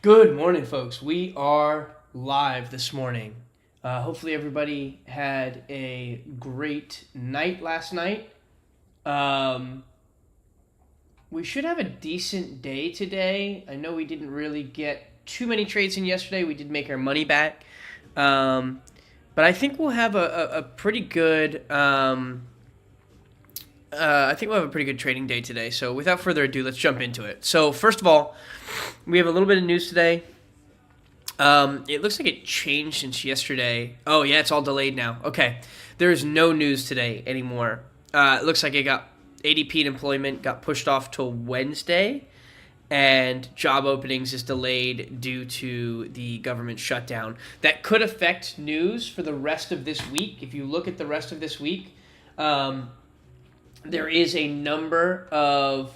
Good morning, folks. We are live this morning. Hopefully, everybody had a great night last night. Um, we should have a decent day today. I know we didn't really get too many trades in yesterday. We did make our money back. Um, but I think we'll have a pretty good. I think we'll have a pretty good trading day today. So, without further ado, let's jump into it. So, first of all, we have a little bit of news today. It looks like it changed since yesterday. Oh, yeah, it's all delayed now. Okay. There's no news today anymore. It looks like ADP and employment got pushed off till Wednesday, and job openings is delayed due to the government shutdown. That could affect news for the rest of this week. If you look at the rest of this week, there is a number of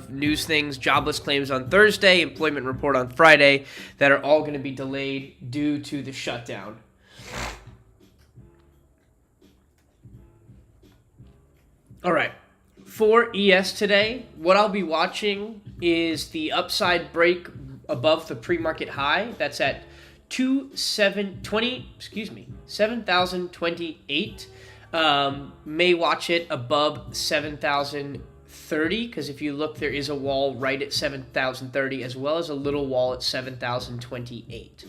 news things, jobless claims on Thursday, employment report on Friday, that are all going to be delayed due to the shutdown. All right. For ES today, what I'll be watching is the upside break above the pre-market high. That's at 7,028. May watch it above 7,030, because if you look, there is a wall right at 7,030 as well as a little wall at 7,028.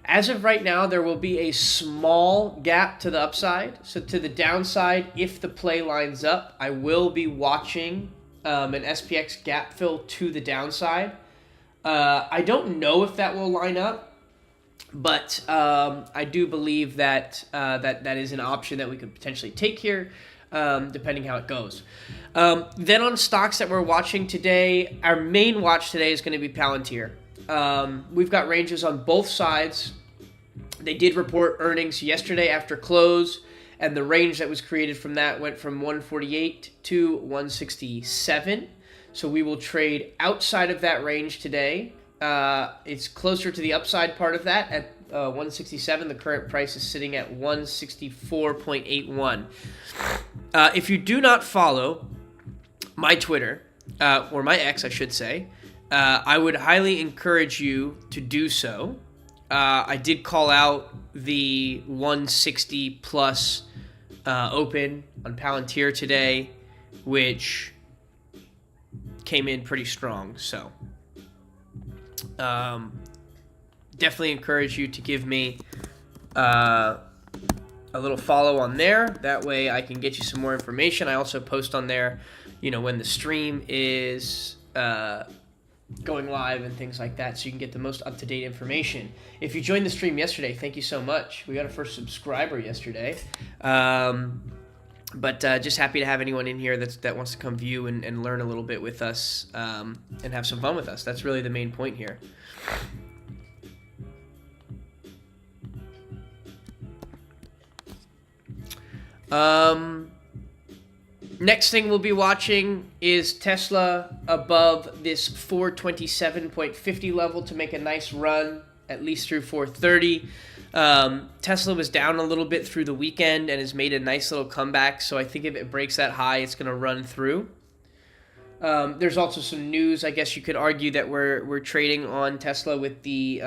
As of right now, there will be a small gap to the upside. So to the downside, if the play lines up, I will be watching an SPX gap fill to the downside. I don't know if that will line up, but I do believe that that is an option that we could potentially take here, depending how it goes. Then on stocks that we're watching today, our main watch today is going to be Palantir. We've got ranges on both sides. They did report earnings yesterday after close, and the range that was created from that went from 148 to 167. So we will trade outside of that range today. It's closer to the upside part of that at 167. The current price is sitting at 164.81. If you do not follow my Twitter, or my X, I should say, I would highly encourage you to do so. I did call out the 160 plus open on Palantir today, which came in pretty strong. So definitely encourage you to give me a little follow on there. That way I can get you some more information. I also post on there, when the stream is going live and things like that, so you can get the most up-to-date information. If you joined the stream yesterday, thank you so much. We got our first subscriber yesterday. But just happy to have anyone in here that wants to come view and learn a little bit with us, and have some fun with us. That's really the main point here. Next thing we'll be watching is Tesla above this 427.50 level to make a nice run, at least through 430. Tesla was down a little bit through the weekend and has made a nice little comeback, so I think if it breaks that high, it's going to run through. There's also some news. I guess you could argue that we're trading on Tesla with the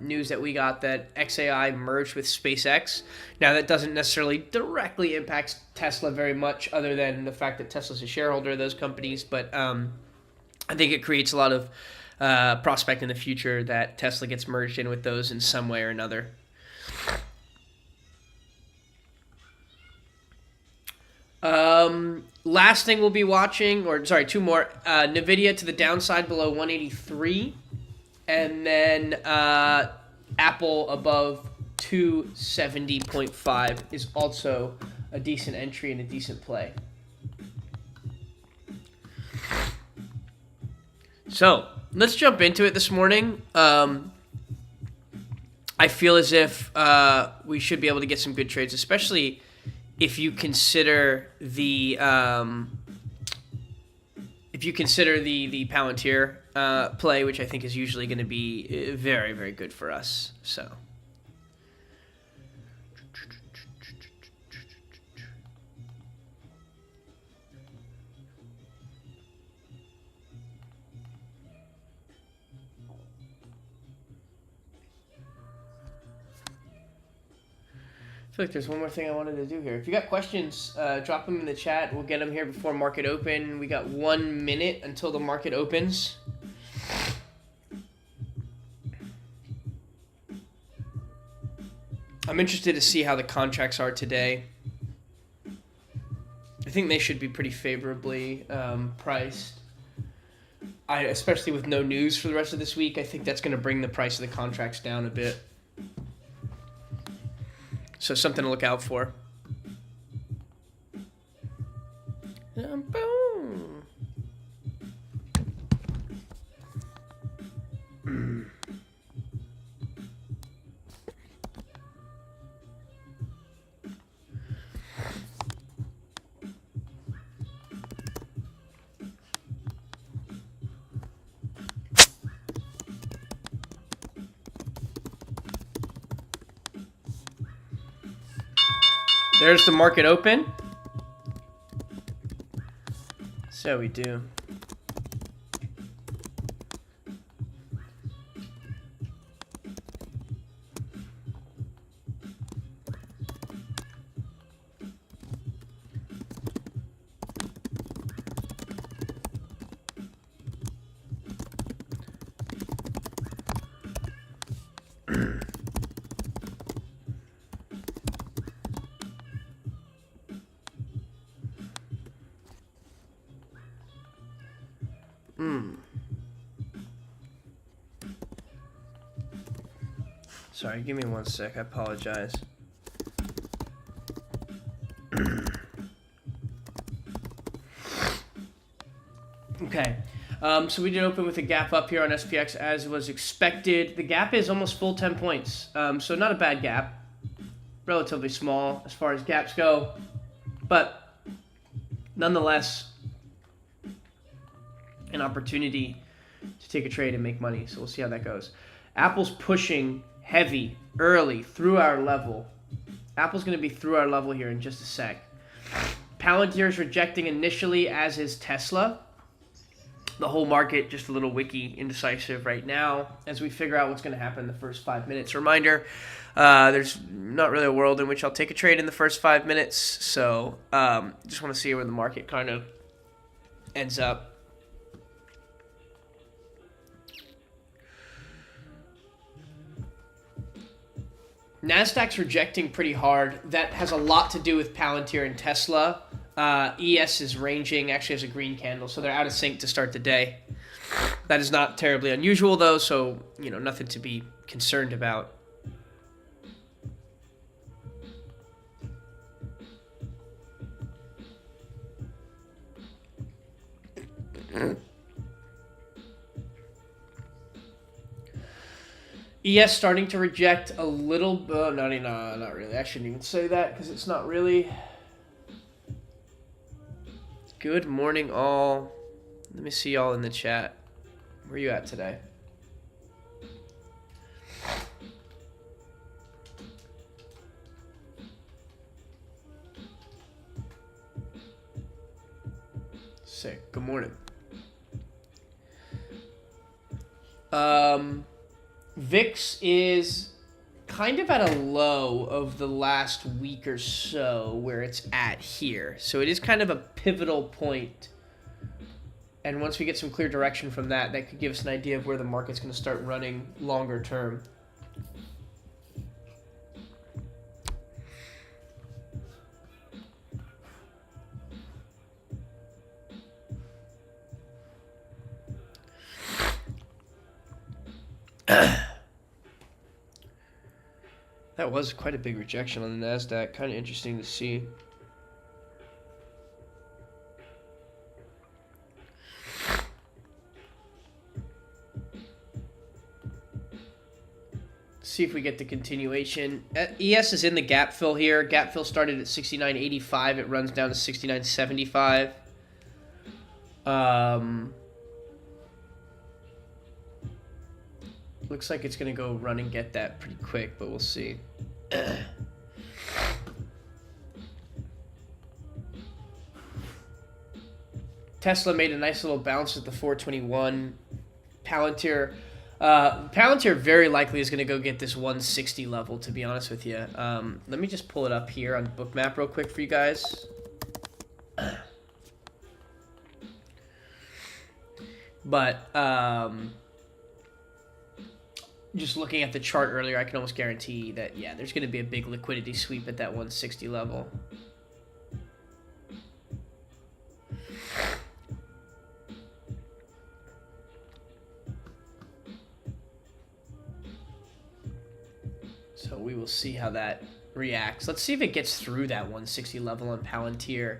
news that we got that XAI merged with SpaceX. Now, that doesn't necessarily directly impact Tesla very much, other than the fact that Tesla's a shareholder of those companies. But I think it creates a lot of prospect in the future that Tesla gets merged in with those in some way or another. Last thing we'll be watching, two more. NVIDIA to the downside below 183, and then Apple above 270.5 is also a decent entry and a decent play. So let's jump into it this morning. I feel as if we should be able to get some good trades, especially if you consider the Palantir play, which I think is usually going to be very, very good for us. So feel like there's one more thing I wanted to do here. If you got questions, drop them in the chat. We'll get them here before market open. We got 1 minute until the market opens. I'm interested to see how the contracts are today. I think they should be pretty favorably priced. Especially with no news for the rest of this week, I think that's going to bring the price of the contracts down a bit. So something to look out for. Boom. There's the market open. So we do. Sorry, give me 1 sec. I apologize. Okay. So we did open with a gap up here on SPX as was expected. The gap is almost full 10 points. So not a bad gap. Relatively small as far as gaps go. But nonetheless, an opportunity to take a trade and make money. So we'll see how that goes. Apple's pushing heavy early through our level. Apple's going to be through our level here in just a sec. Palantir is rejecting initially, as is Tesla. The whole market just a little wiki indecisive right now as we figure out what's going to happen in the first 5 minutes. Reminder, there's not really a world in which I'll take a trade in the first 5 minutes. So just want to see where the market kind of ends up. NASDAQ's rejecting pretty hard. That has a lot to do with Palantir and Tesla. ES is ranging, actually has a green candle, so they're out of sync to start the day. That is not terribly unusual, though, so, nothing to be concerned about. ES starting to reject a little. No, not really. I shouldn't even say that because it's not really. Good morning, all. Let me see y'all in the chat. Where are you at today? Sick. Good morning. VIX is kind of at a low of the last week or so where it's at here. So it is kind of a pivotal point. And once we get some clear direction from that, that could give us an idea of where the market's going to start running longer term. That was quite a big rejection on the NASDAQ. Kind of interesting to see. See if we get the continuation. ES is in the gap fill here. Gap fill started at 69.85. It runs down to 69.75. Looks like it's going to go run and get that pretty quick, but we'll see. Tesla made a nice little bounce at the 421. Palantir Palantir very likely is going to go get this 160 level, to be honest with you. Let me just pull it up here on Bookmap real quick for you guys. But just looking at the chart earlier, I can almost guarantee that, yeah, there's going to be a big liquidity sweep at that 160 level. So we will see how that reacts. Let's see if it gets through that 160 level on Palantir.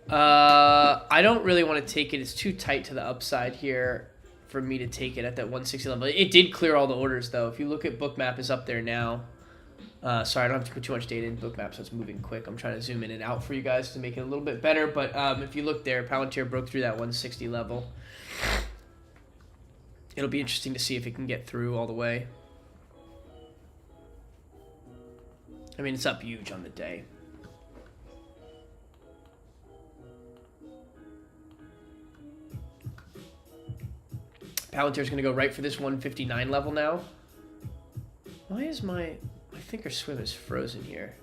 I don't really want to take it. It's too tight to the upside here for me to take it at that 160 level. It did clear all the orders, though. If you look at Bookmap, is up there now. Sorry, I don't have to put too much data in Bookmap, so it's moving quick. I'm trying to zoom in and out for you guys to make it a little bit better. But if you look there, Palantir broke through that 160 level. It'll be interesting to see if it can get through all the way. I mean, it's up huge on the day. Palantir's going to go right for this 159 level now. Why is my thinkorswim is frozen here?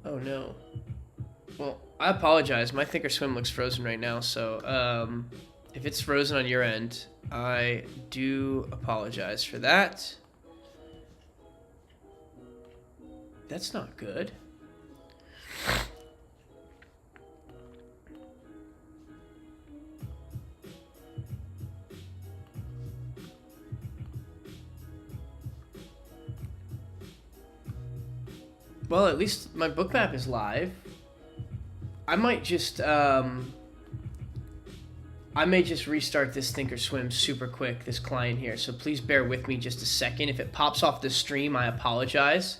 Oh, no. Well, I apologize. My thinkorswim looks frozen right now, so if it's frozen on your end, I do apologize for that. That's not good. Well, at least my Bookmap is live. I might just restart this thinkorswim super quick, this client here. So please bear with me just a second. If it pops off the stream, I apologize.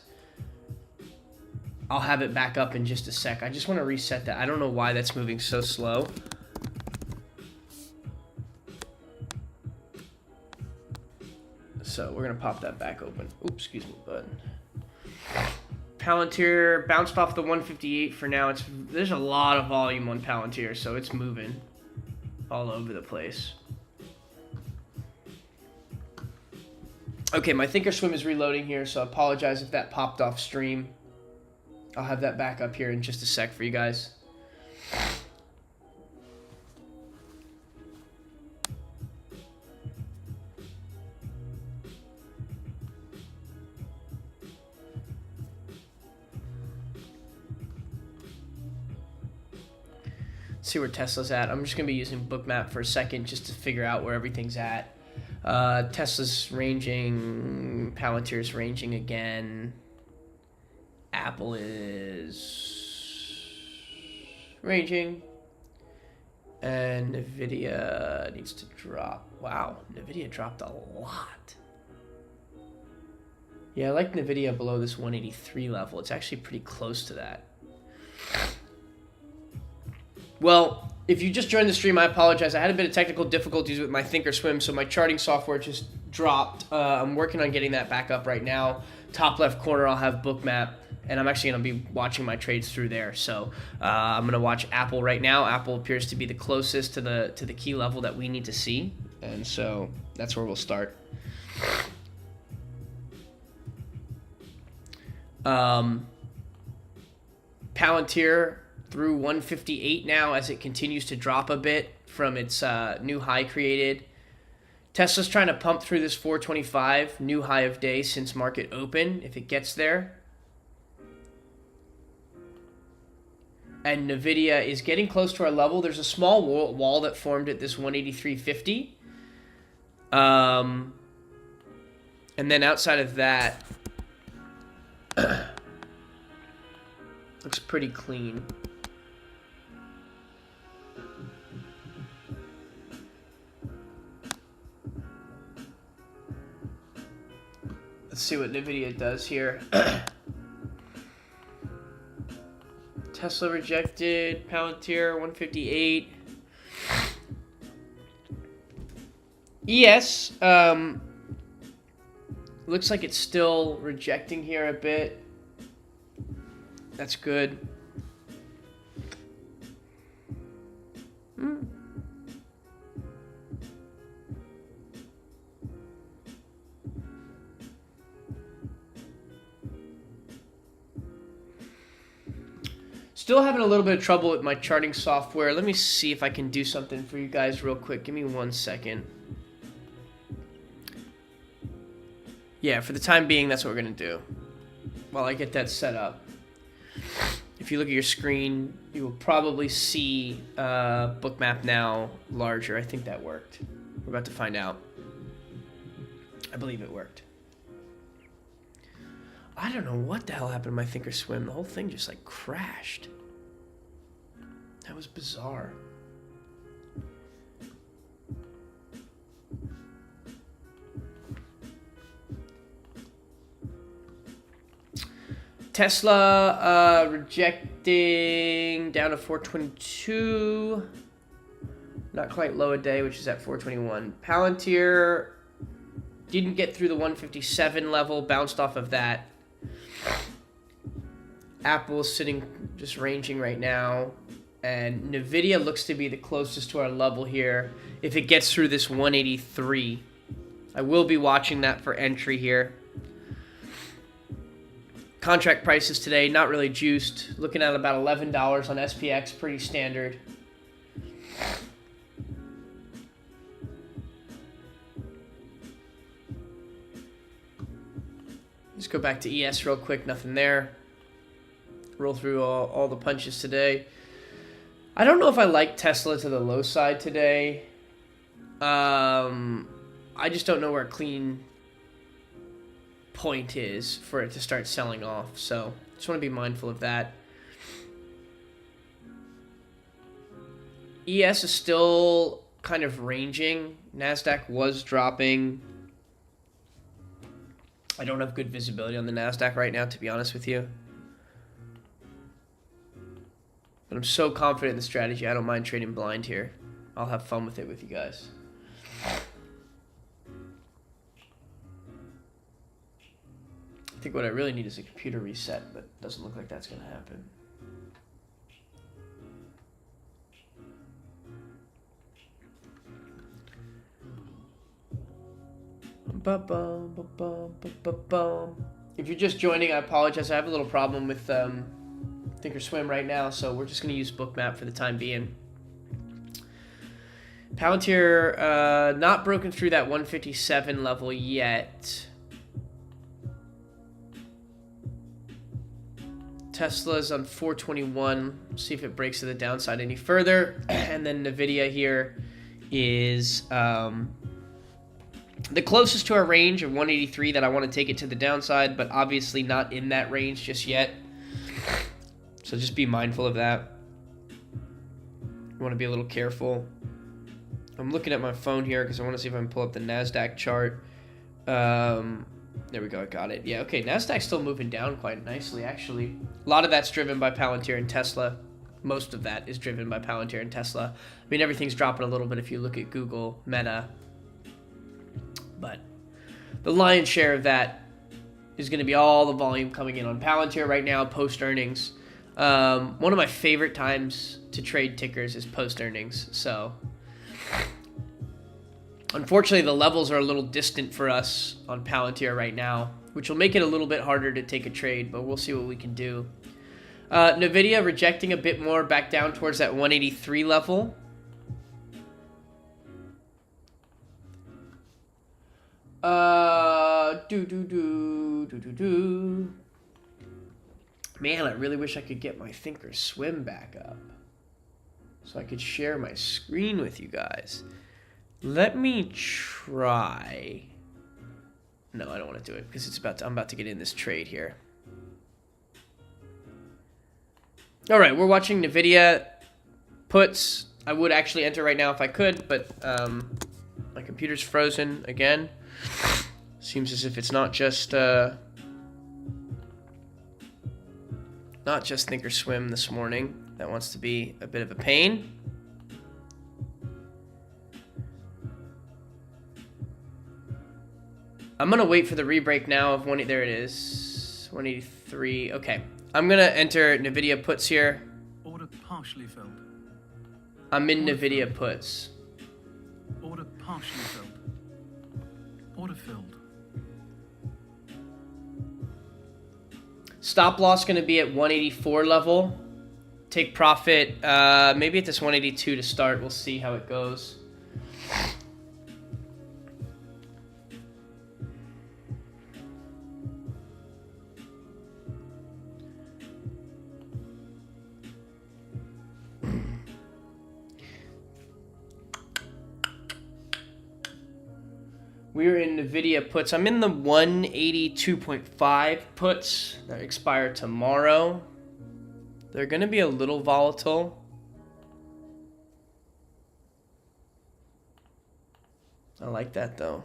I'll have it back up in just a sec. I just want to reset that. I don't know why that's moving so slow. So we're going to pop that back open. Oops, excuse me, button. Palantir bounced off the 158 for now. There's a lot of volume on Palantir, so it's moving all over the place. Okay, my thinkorswim is reloading here, so I apologize if that popped off stream. I'll have that back up here in just a sec for you guys. Let's see where Tesla's at. I'm just going to be using Bookmap for a second just to figure out where everything's at. Tesla's ranging, Palantir's ranging again. Apple is ranging. And NVIDIA needs to drop. Wow, NVIDIA dropped a lot. Yeah, I like NVIDIA below this 183 level. It's actually pretty close to that. Well, if you just joined the stream, I apologize. I had a bit of technical difficulties with my thinkorswim, so my charting software just dropped. I'm working on getting that back up right now. Top left corner, I'll have Bookmap, and I'm actually going to be watching my trades through there. So I'm going to watch Apple right now. Apple appears to be the closest to the key level that we need to see, and so that's where we'll start. Palantir through 158 now as it continues to drop a bit from its new high created. Tesla's trying to pump through this 425, new high of day since market open, if it gets there. And NVIDIA is getting close to our level. There's a small wall that formed at this 183.50. And then outside of that, looks pretty clean. Let's see what NVIDIA does here. Tesla rejected, Palantir 158. ES, looks like it's still rejecting here a bit. That's good. Still having a little bit of trouble with my charting software. Let me see if I can do something for you guys real quick. Give me 1 second. Yeah, for the time being, that's what we're going to do while I get that set up. If you look at your screen, you will probably see bookmap now larger. I think that worked. We're about to find out. I believe it worked. I don't know what the hell happened to my Thinkorswim. The whole thing just like crashed. That was bizarre. Tesla rejecting down to 422. Not quite low a day, which is at 421. Palantir didn't get through the 157 level, bounced off of that. Apple is sitting just ranging right now, and Nvidia looks to be the closest to our level here. If it gets through this 183, I will be watching that for entry here. Contract prices today, not really juiced. Looking at about $11 on SPX, pretty standard. Let's go back to ES real quick, nothing there. Roll through all the punches today. I don't know if I like Tesla to the low side today. I just don't know where a clean point is for it to start selling off. So just want to be mindful of that. ES is still kind of ranging. NASDAQ was dropping. I don't have good visibility on the NASDAQ right now, to be honest with you. But I'm so confident in the strategy, I don't mind trading blind here. I'll have fun with it with you guys. I think what I really need is a computer reset, but it doesn't look like that's going to happen. If you're just joining, I apologize. I have a little problem with Thinkorswim right now, so we're just going to use Bookmap for the time being. Palantir not broken through that 157 level yet. Tesla's on 421. See if it breaks to the downside any further. And then Nvidia here is the closest to our range of 183 that I want to take it to the downside, but obviously not in that range just yet. So just be mindful of that. You want to be a little careful. I'm looking at my phone here because I want to see if I can pull up the NASDAQ chart. There we go, I got it. Yeah, okay, NASDAQ's still moving down quite nicely, actually. A lot of that's driven by Palantir and Tesla. Most of that is driven by Palantir and Tesla. I mean, everything's dropping a little bit if you look at Google, Meta. But the lion's share of that is going to be all the volume coming in on Palantir right now, post-earnings. One of my favorite times to trade tickers is post-earnings, so... Unfortunately, the levels are a little distant for us on Palantir right now, which will make it a little bit harder to take a trade, but we'll see what we can do. Nvidia rejecting a bit more back down towards that 183 level. Man, I really wish I could get my Thinkorswim back up so I could share my screen with you guys. Let me try. No, I don't want to do it because I'm about to get in this trade here. All right, we're watching Nvidia puts. I would actually enter right now if I could, but my computer's frozen again. Seems as if it's not just Thinkorswim this morning that wants to be a bit of a pain. I'm going to wait for the rebreak now of one. There it is. 183. Okay. I'm going to enter Nvidia puts here. Order partially filled. I'm in Nvidia puts. Order partially filled. Order filled. Stop loss going to be at 184 level. take profit maybe at this 182 to start. We'll see how it goes. We're in NVIDIA puts. I'm in the 182.5 puts that expire tomorrow. They're going to be a little volatile. I like that though.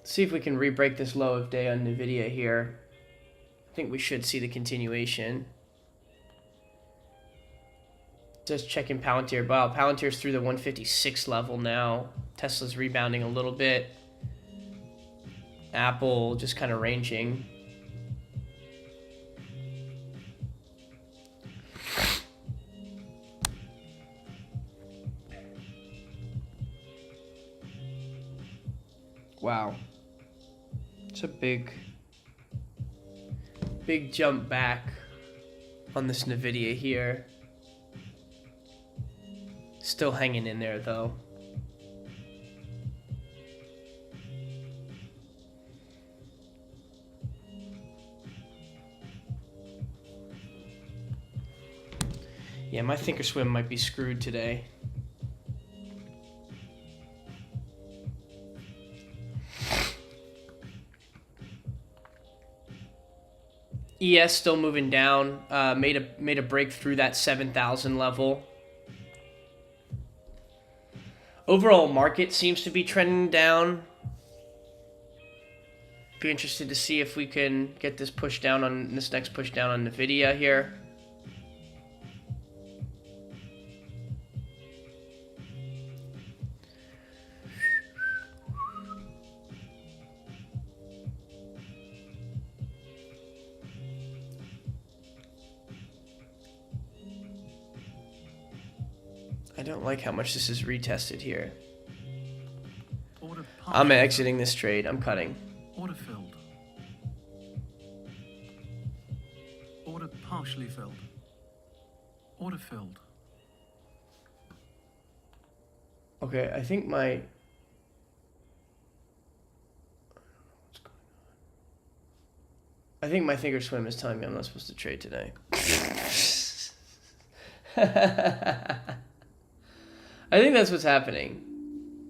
See if we can re-break this low of day on NVIDIA here. I think we should see the continuation. Just checking Palantir. Wow, Palantir's through the 156 level now. Tesla's rebounding a little bit. Apple just kind of ranging. Wow. It's a big jump back on this NVIDIA here. Still hanging in there though. Yeah, my Thinkorswim might be screwed today. ES still moving down. Made a break through that 7,000 level. Overall market seems to be trending down. Be interested to see if we can get this push down on this next push down on NVIDIA here. I don't like how much this is retested here. I'm exiting this trade. I'm cutting. Order filled. Order partially filled. Order filled. Okay, I think my... I think my Thinkorswim is telling me I'm not supposed to trade today. I think that's what's happening.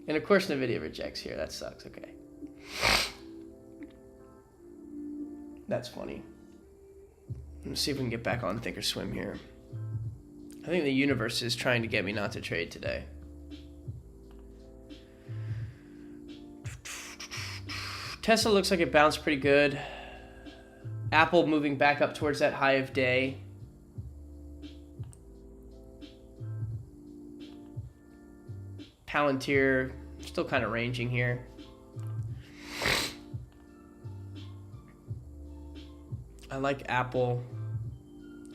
And of course NVIDIA rejects here. That sucks. Okay. That's funny. Let's see if we can get back on Thinkorswim here. I think the universe is trying to get me not to trade today. Tesla looks like it bounced pretty good. Apple moving back up towards that high of day. Palantir still kind of ranging here. I like Apple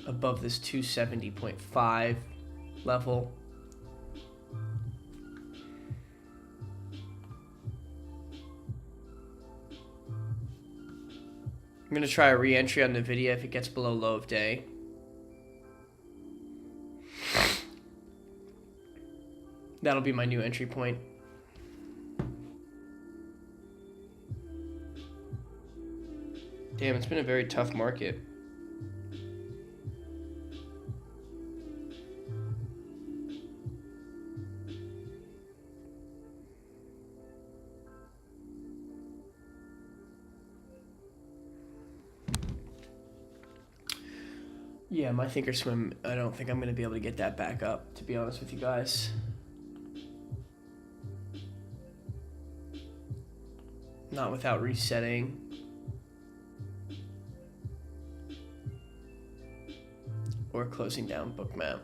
above this 270.5 level. I'm going to try a re-entry on NVIDIA if it gets below low of day. That'll be my new entry point. Damn, it's been a very tough market. Yeah, my Thinkorswim, I don't think I'm going to be able to get that back up, to be honest with you guys. Not without resetting. Or closing down Bookmap.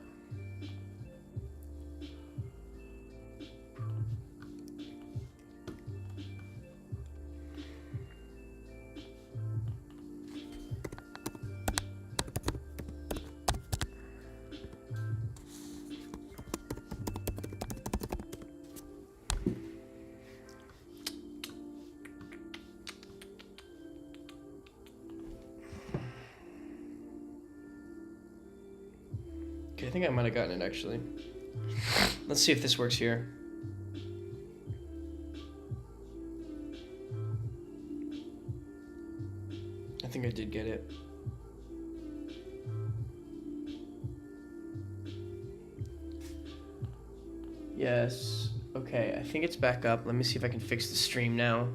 Okay, I think I might have gotten it actually. Let's see if this works here. I think I did get it. Yes. Okay, I think it's back up. Let me see if I can fix the stream now.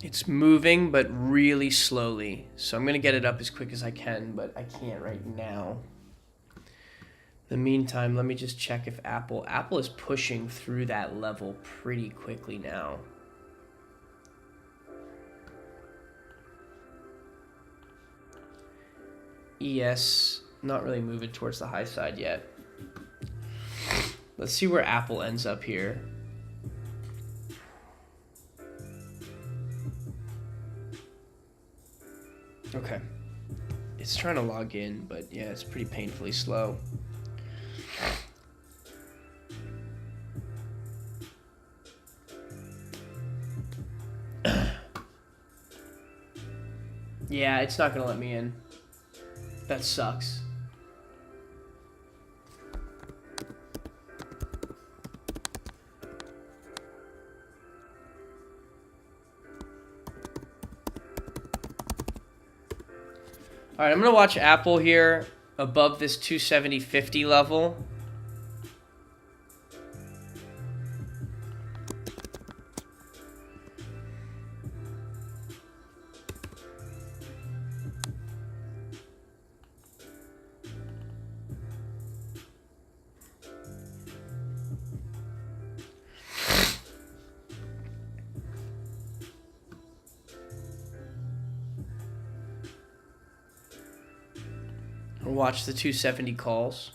It's moving, but really slowly. So I'm going to get it up as quick as I can, but I can't right now. In the meantime, let me just check if Apple is pushing through that level pretty quickly now. ES, not really moving towards the high side yet. Let's see where Apple ends up here. Okay. It's trying to log in, but yeah, it's pretty painfully slow. Yeah, it's not gonna let me in. That sucks. All right, I'm gonna watch Apple here above this 270.50 level. Watch the 270 calls.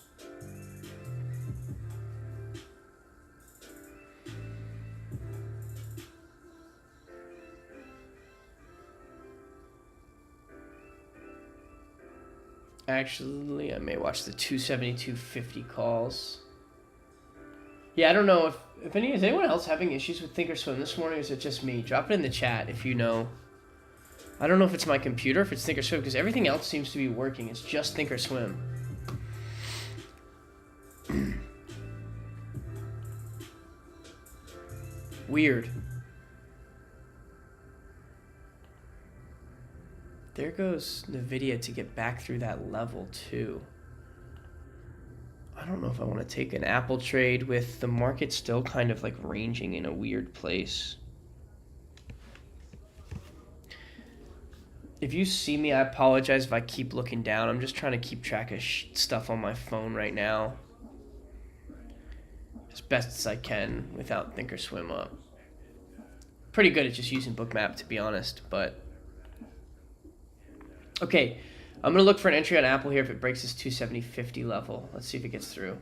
Actually, I may watch the 272.50 calls. Yeah, I don't know if is anyone else having issues with Thinkorswim this morning, or is it just me? Drop it in the chat if you know. I don't know if it's my computer, if it's Thinkorswim, because everything else seems to be working. It's just Thinkorswim. Weird. There goes NVIDIA to get back through that level, too. I don't know if I want to take an Apple trade with the market still kind of like ranging in a weird place. If you see me, I apologize if I keep looking down. I'm just trying to keep track of stuff on my phone right now as best as I can without Thinkorswim up. Pretty good at just using Bookmap, to be honest, but... Okay, I'm going to look for an entry on Apple here if it breaks this 270.50 level. Let's see if it gets through.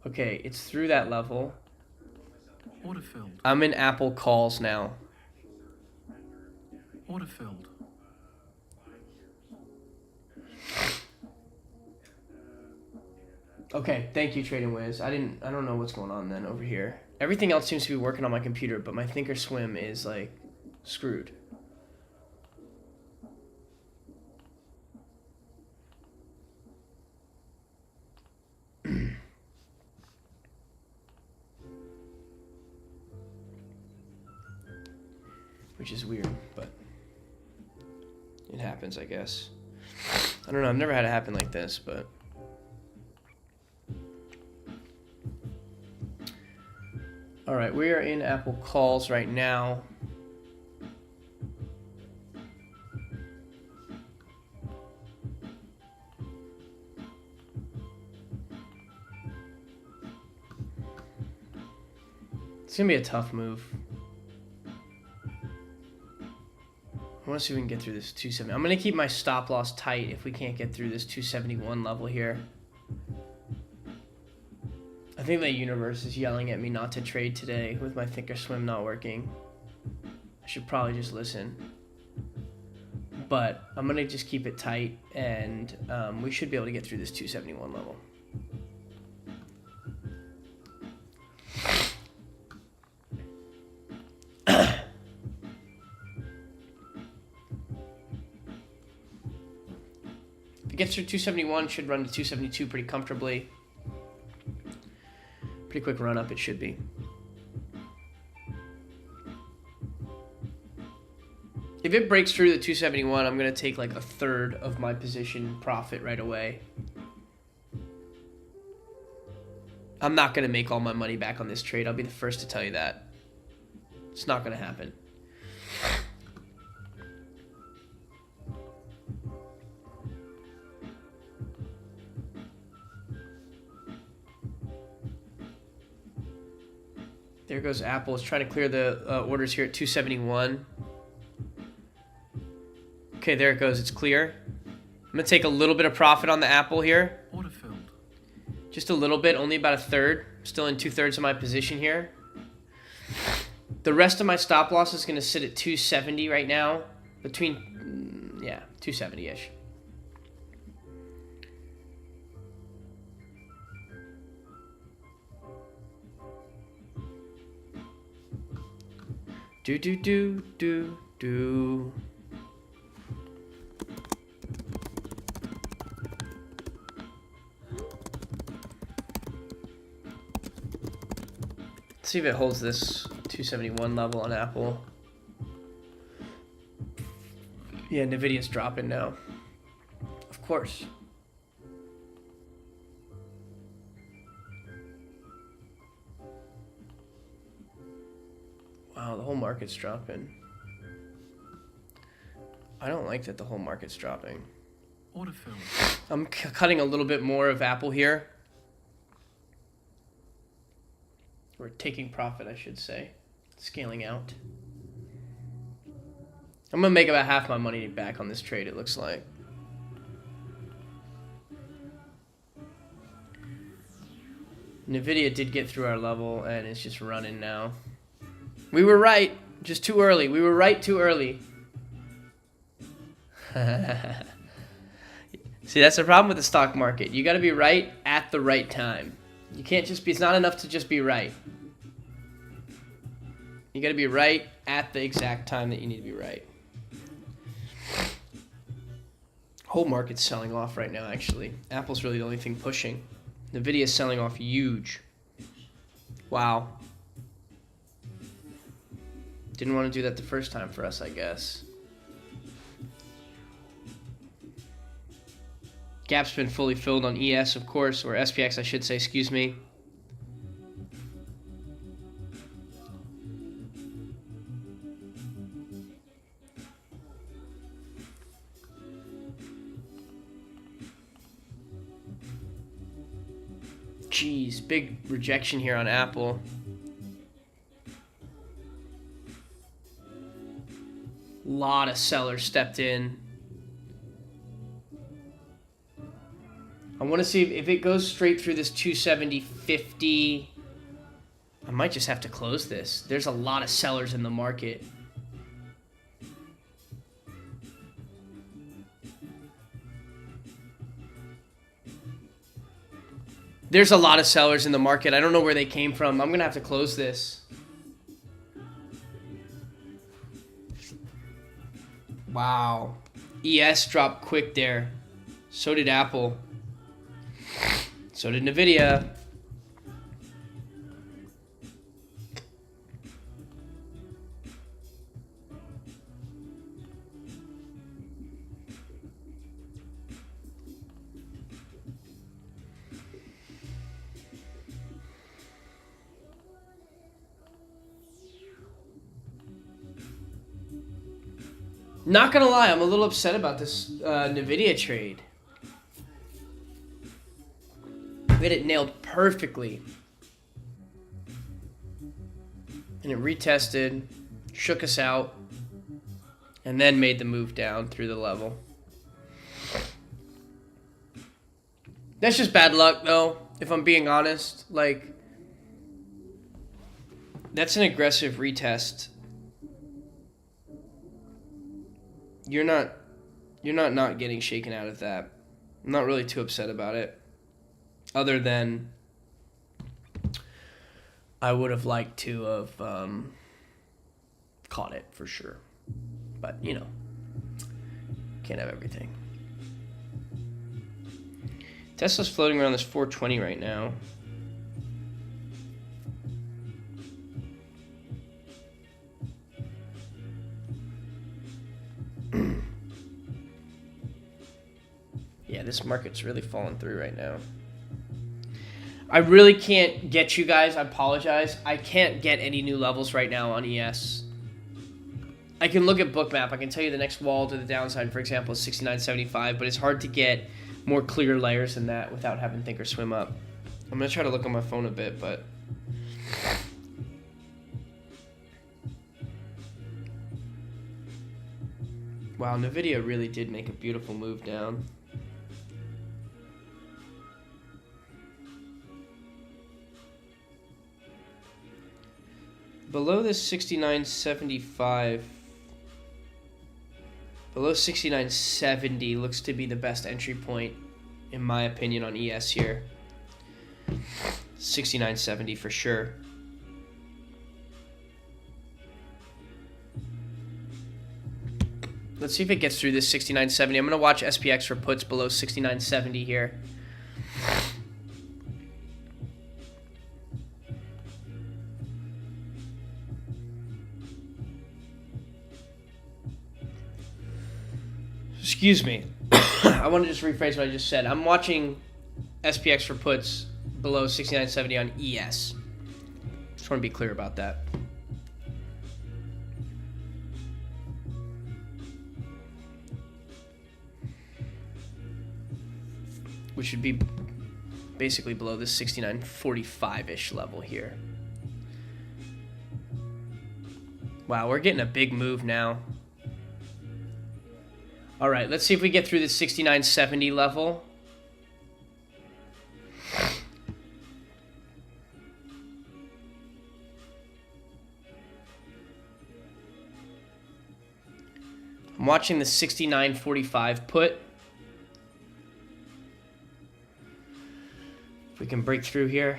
Okay, it's through that level. Order filled. I'm in Apple calls now. Order filled. Okay, thank you, Trading Wiz. I don't know what's going on then over here. Everything else seems to be working on my computer, but my Thinkorswim is like screwed. Which is weird, but it happens, I guess. I don't know, I've never had it happen like this, but... Alright, we are in Apple calls right now. It's gonna be a tough move. I want to see if we can get through this 270. I'm going to keep my stop loss tight if we can't get through this 271 level here. I think the universe is yelling at me not to trade today with my Thinkorswim not working. I should probably just listen. But I'm going to just keep it tight, and we should be able to get through this 271 level. If it gets through 271, should run to 272 pretty comfortably. Pretty quick run up it should be. If it breaks through the 271, I'm going to take like a third of my position profit right away. I'm not going to make all my money back on this trade. I'll be the first to tell you that. It's not going to happen. There goes Apple. It's trying to clear the orders here at 271. Okay, there it goes. It's clear. I'm going to take a little bit of profit on the Apple here. Order filled. Just a little bit, only about a third. Still in 2/3 of my position here. The rest of my stop loss is going to sit at 270 right now. Between, yeah, 270-ish. Do. Let's see if it holds this 271 level on Apple. Yeah, Nvidia's dropping now. Of course. Wow, the whole market's dropping. I don't like that the whole market's dropping. Order filled. I'm cutting a little bit more of Apple here. We're taking profit, I should say. Scaling out. I'm going to make about half my money back on this trade, it looks like. Nvidia did get through our level, and it's just running now. We were right. Just too early. We were right too early. See, that's the problem with the stock market. You got to be right at the right time. You can't just be, it's not enough to just be right. You got to be right at the exact time that you need to be right. Whole market's selling off right now, actually. Apple's really the only thing pushing. Nvidia's selling off huge. Wow. Didn't want to do that the first time for us, I guess. Gap's been fully filled on ES, of course, or SPX, I should say, excuse me. Jeez, big rejection here on Apple. Lot of sellers stepped in. I want to see if it goes straight through this 270.50. I might just have to close this. There's a lot of sellers in the market. There's a lot of sellers in the market. I don't know where they came from. I'm going to have to close this. Wow. ES dropped quick there. So did Apple. So did Nvidia. Not gonna lie, I'm a little upset about this Nvidia trade. We had it nailed perfectly. And it retested, shook us out, and then made the move down through the level. That's just bad luck, though, if I'm being honest. Like, that's an aggressive retest. You're not You're not getting shaken out of that. I'm not really too upset about it. Other than I would have liked to have caught it for sure. But, you know, can't have everything. Tesla's floating around this 420 right now. Yeah, this market's really falling through right now. I really can't get you guys. I apologize. I can't get any new levels right now on ES. I can look at Bookmap. I can tell you the next wall to the downside, for example, is 69.75, but it's hard to get more clear layers than that without having Thinkorswim up. I'm going to try to look on my phone a bit, but... Wow, NVIDIA really did make a beautiful move down. Below this 69.75, below 69.70 looks to be the best entry point, in my opinion, on ES here. 69.70 for sure. Let's see if it gets through this 69.70. I'm going to watch SPX for puts below 69.70 here. Excuse me. I want to just rephrase what I just said. I'm watching SPX for puts below 69.70 on ES. Just want to be clear about that. Which should be basically below this 69.45-ish level here. Wow, we're getting a big move now. All right, let's see if we get through this 69.70 level. I'm watching the 69.45 put. If we can break through here.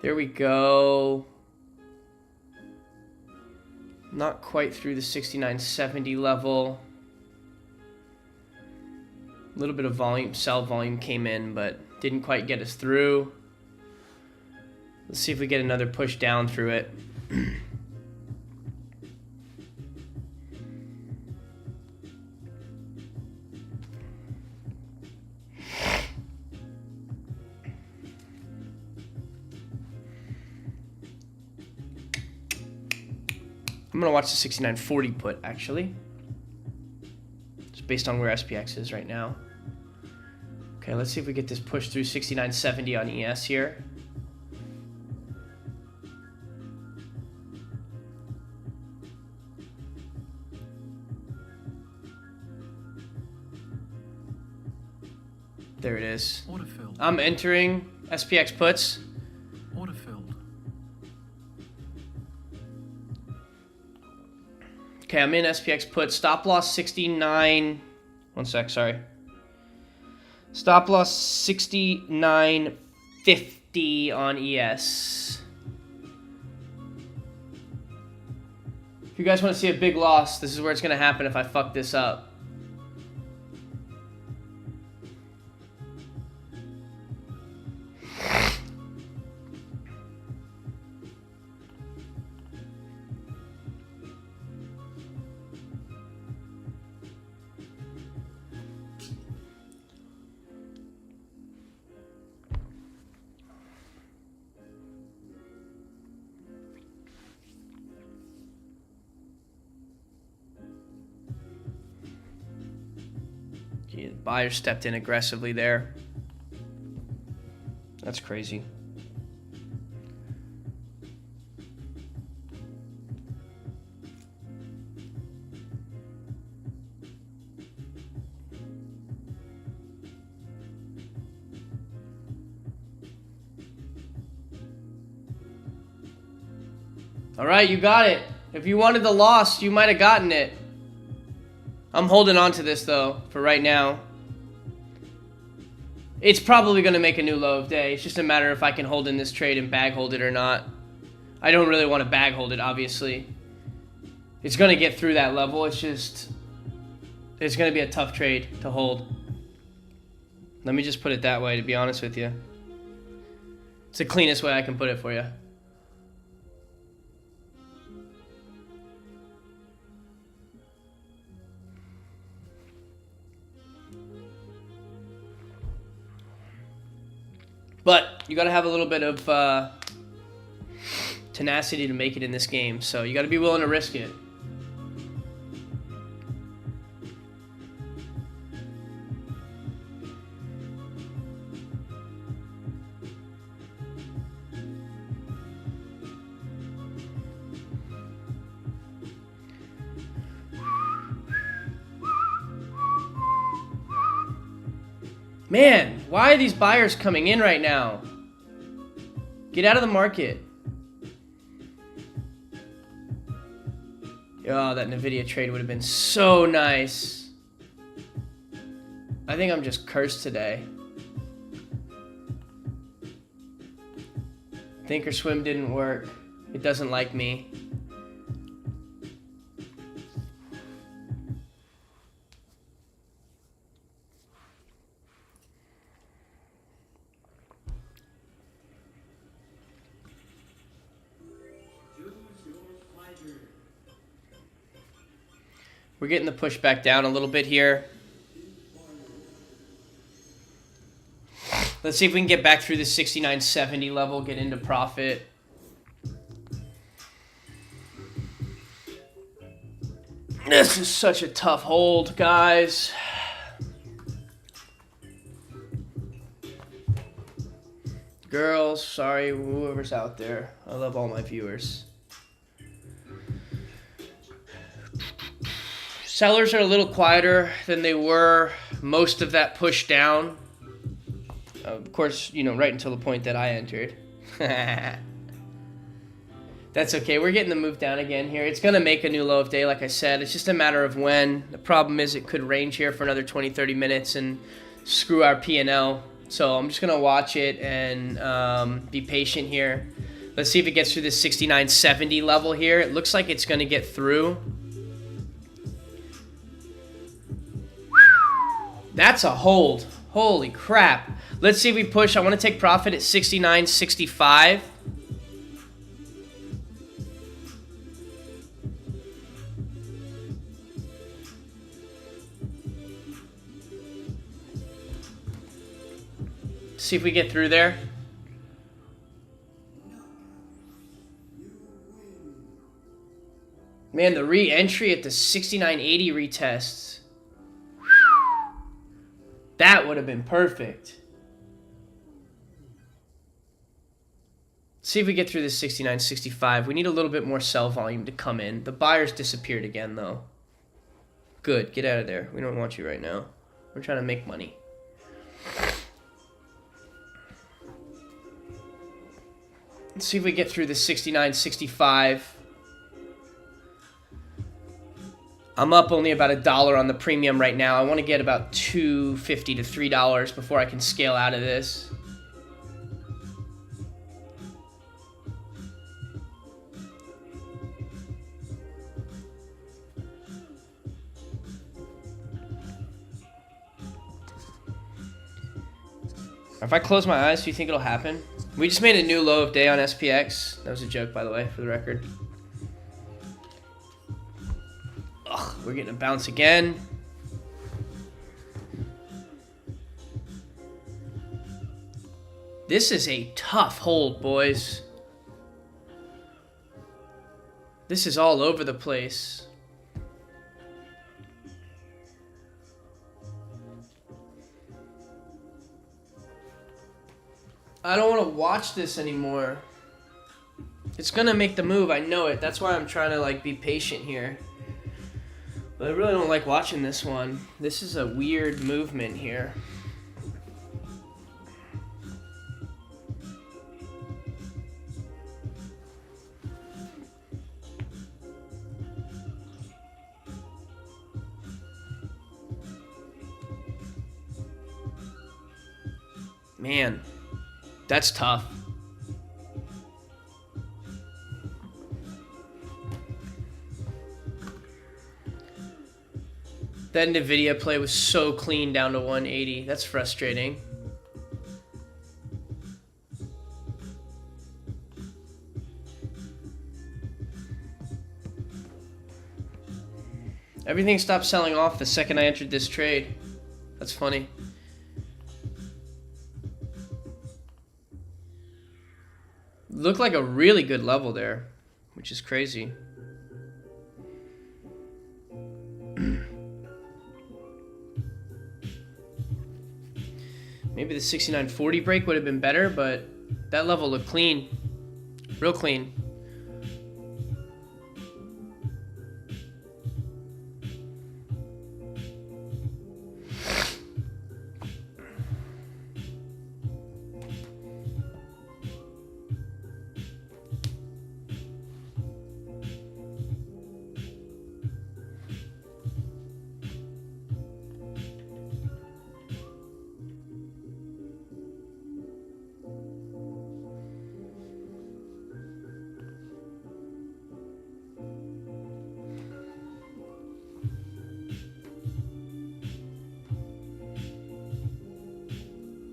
There we go. Not quite through the 69.70 level. A little bit of volume, sell volume came in, but didn't quite get us through. Let's see if we get another push down through it. I'm going to watch the 69.40 put, actually. Just based on where SPX is right now. Okay, let's see if we get this push through 69.70 on ES here. There it is. Order filled. I'm entering SPX puts. Order filled. Okay, I'm in SPX put. Stop loss 69. One sec, sorry. Stop loss 69.50 on ES. If you guys want to see a big loss, this is where it's going to happen if I fuck this up. Yeah, the buyer stepped in aggressively there. That's crazy. All right, you got it. If you wanted the loss, you might have gotten it. I'm holding on to this, though, for right now. It's probably going to make a new low of day. It's just a matter if I can hold in this trade and bag hold it or not. I don't really want to bag hold it, obviously. It's going to get through that level. It's going to be a tough trade to hold. Let me just put it that way, to be honest with you. It's the cleanest way I can put it for you. But you got to have a little bit of tenacity to make it in this game. So you got to be willing to risk it. Man, why are these buyers coming in right now? Get out of the market. Oh, that Nvidia trade would have been so nice. I think I'm just cursed today. Thinkorswim didn't work. It doesn't like me. We're getting the push back down a little bit here. Let's see if we can get back through the 69.70 level, get into profit. This is such a tough hold, guys. Girls, sorry, whoever's out there. I love all my viewers. Sellers are a little quieter than they were most of that push down. Of course, you know, right until the point that I entered. That's okay. We're getting the move down again here. It's going to make a new low of day, like I said. It's just a matter of when. The problem is it could range here for another 20, 30 minutes and screw our P&L. So I'm just going to watch it and be patient here. Let's see if it gets through this 69.70 level here. It looks like it's going to get through. That's a hold. Holy crap. Let's see if we push. I want to take profit at 69.65. See if we get through there. Man, the re-entry at the 69.80 retests. That would have been perfect. See if we get through this 69.65. We need a little bit more sell volume to come in. The buyers disappeared again, though. Good. Get out of there. We don't want you right now. We're trying to make money. Let's see if we get through this 69.65. I'm up only about $1 on the premium right now. I want to get about $2.50 to $3 before I can scale out of this. If I close my eyes, do you think it'll happen? We just made a new low of day on SPX. That was a joke, by the way, for the record. Ugh, we're getting a bounce again. This is a tough hold, boys. This is all over the place. I don't want to watch this anymore. It's gonna make the move, I know it. That's why I'm trying to like be patient here. But I really don't like watching this one. This is a weird movement here. Man, that's tough. That NVIDIA play was so clean down to 180. That's frustrating. Everything stopped selling off the second I entered this trade. That's funny. Looked like a really good level there, which is crazy. Maybe the 69.40 break would have been better, but that level looked clean. Real clean.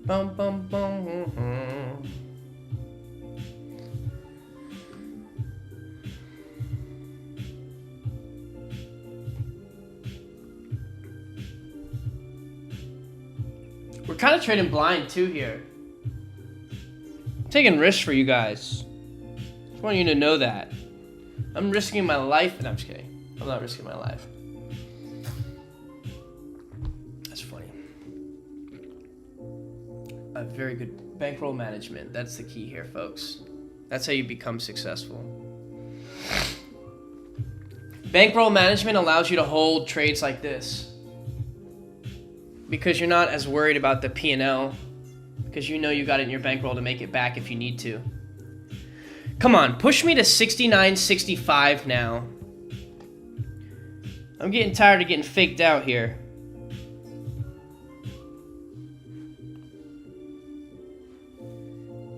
Bum, bum, bum. We're kind of trading blind too here. I'm taking risks for you guys. Just want you to know that. I'm risking my life. No, I'm just kidding. I'm not risking my life. That's funny. A very good bankroll management. That's the key here, folks. That's how you become successful. Bankroll management allows you to hold trades like this because you're not as worried about the P&L because you know you got it in your bankroll to make it back if you need to. Come on, push me to 69.65 now. I'm getting tired of getting faked out here.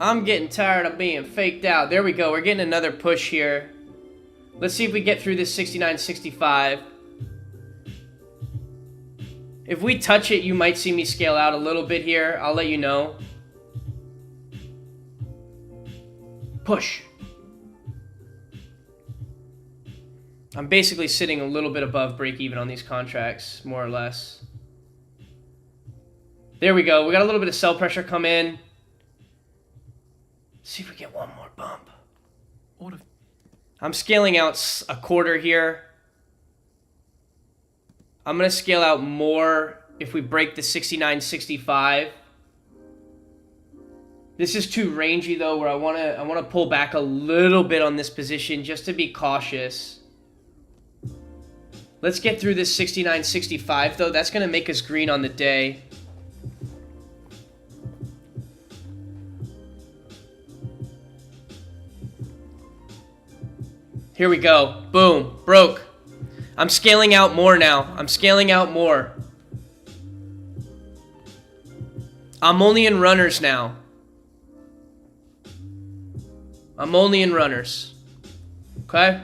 I'm getting tired of being faked out. There we go. We're getting another push here. Let's see if we get through this 69.65. If we touch it, you might see me scale out a little bit here. I'll let you know. Push. I'm basically sitting a little bit above break even on these contracts, more or less. There we go. We got a little bit of sell pressure come in. See if we get one more bump. I'm scaling out a quarter here. I'm going to scale out more if we break the 69.65. This is too rangy though, where I want to pull back a little bit on this position just to be cautious. Let's get through this 69.65 though. That's going to make us green on the day. Here we go. Boom. Broke. I'm scaling out more now. I'm scaling out more. I'm only in runners now. I'm only in runners. Okay?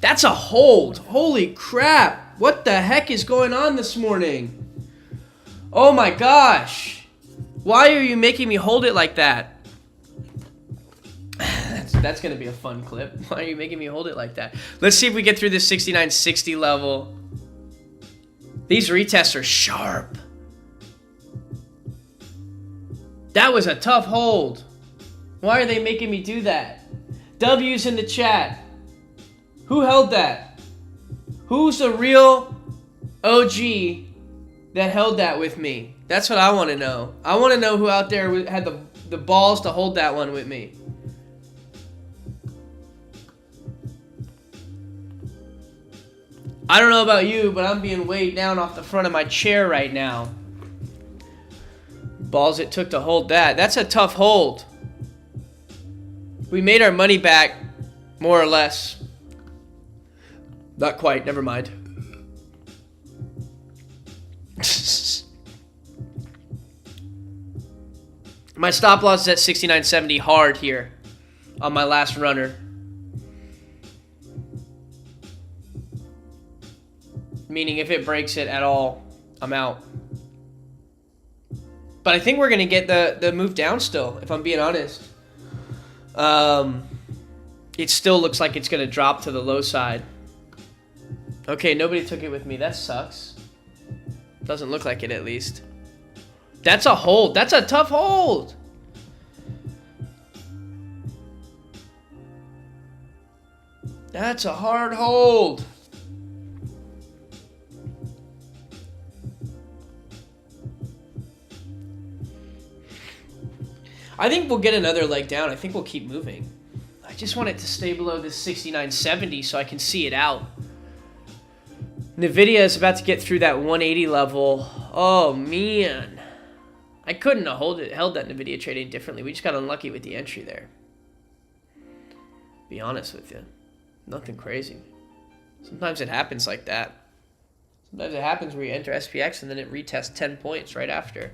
That's a hold. Holy crap. What the heck is going on this morning? Oh my gosh. Why are you making me hold it like that? That's going to be a fun clip. Why are you making me hold it like that? Let's see if we get through this 69.60 level. These retests are sharp. That was a tough hold. Why are they making me do that? W's in the chat. Who held that? Who's the real OG that held that with me? That's what I want to know. I want to know who out there had the balls to hold that one with me. I don't know about you, but I'm being weighed down off the front of my chair right now. Balls it took to hold that. That's a tough hold. We made our money back, more or less. Not quite, never mind. My stop loss is at 69.70 hard here on my last runner. Meaning if it breaks it at all, I'm out. But I think we're going to get the move down still, if I'm being honest. It still looks like it's going to drop to the low side. Okay, nobody took it with me. That sucks. Doesn't look like it, at least. That's a hold. That's a tough hold. That's a hard hold. I think we'll get another leg down. I think we'll keep moving. I just want it to stay below this 69.70 so I can see it out. Nvidia is about to get through that 180 level. Oh, man. I couldn't have held that Nvidia trade any differently. We just got unlucky with the entry there. Be honest with you. Nothing crazy. Sometimes it happens like that. Sometimes it happens where you enter SPX and then it retests 10 points right after.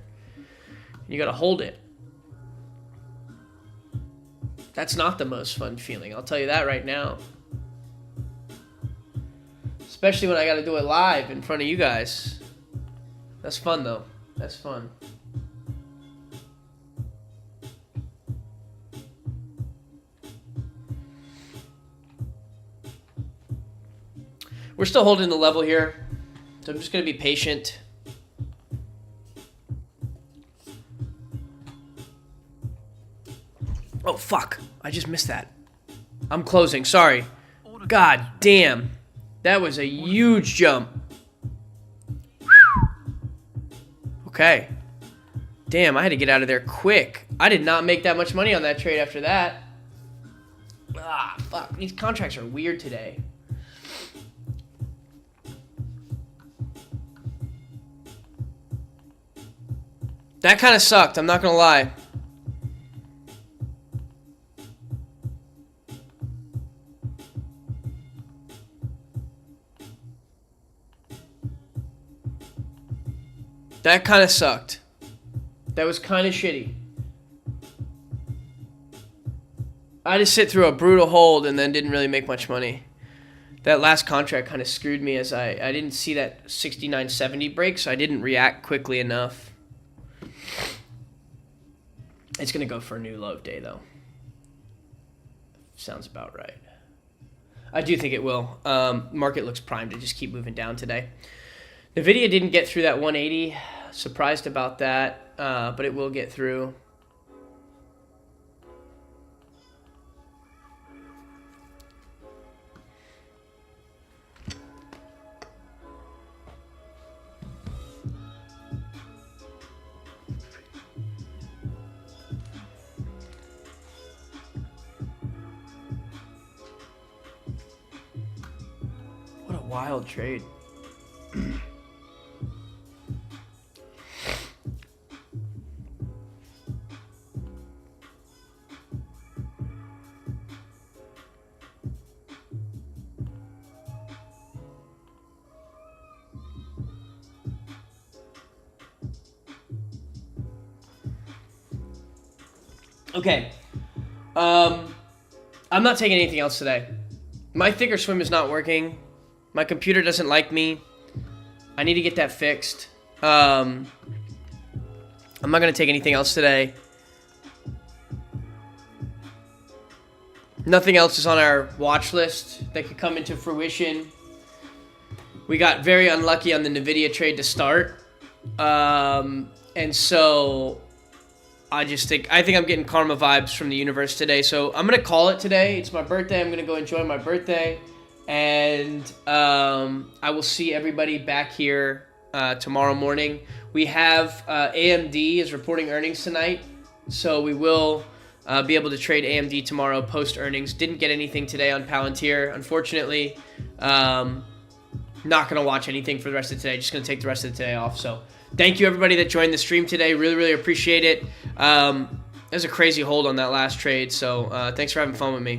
You got to hold it. That's not the most fun feeling. I'll tell you that right now. Especially when I got to do it live in front of you guys. That's fun, though. That's fun. We're still holding the level here, so I'm just going to be patient. Oh, fuck. I just missed that. I'm closing. Sorry. God damn. That was a huge jump. Okay. Damn, I had to get out of there quick. I did not make that much money on that trade after that. Ah, fuck. These contracts are weird today. That kind of sucked. I'm not going to lie. That kind of sucked. That was kind of shitty. I just sit through a brutal hold and then didn't really make much money. That last contract kind of screwed me as I didn't see that 69.70 break, so I didn't react quickly enough. It's going to go for a new low of day, though. Sounds about right. I do think it will. Market looks primed to just keep moving down today. Nvidia didn't get through that 180. Surprised about that, but it will get through. What a wild trade. Okay. I'm not taking anything else today. My Thinkorswim is not working. My computer doesn't like me. I need to get that fixed. I'm not going to take anything else today. Nothing else is on our watch list that could come into fruition. We got very unlucky on the Nvidia trade to start. And so I think I'm getting karma vibes from the universe today. So I'm going to call it today. It's my birthday. I'm going to go enjoy my birthday. And I will see everybody back here tomorrow morning. We have AMD is reporting earnings tonight. So we will be able to trade AMD tomorrow post earnings. Didn't get anything today on Palantir, unfortunately. Not going to watch anything for the rest of today. Just going to take the rest of the day off. So thank you, everybody that joined the stream today. Really, really appreciate it. There's a crazy hold on that last trade. So thanks for having fun with me.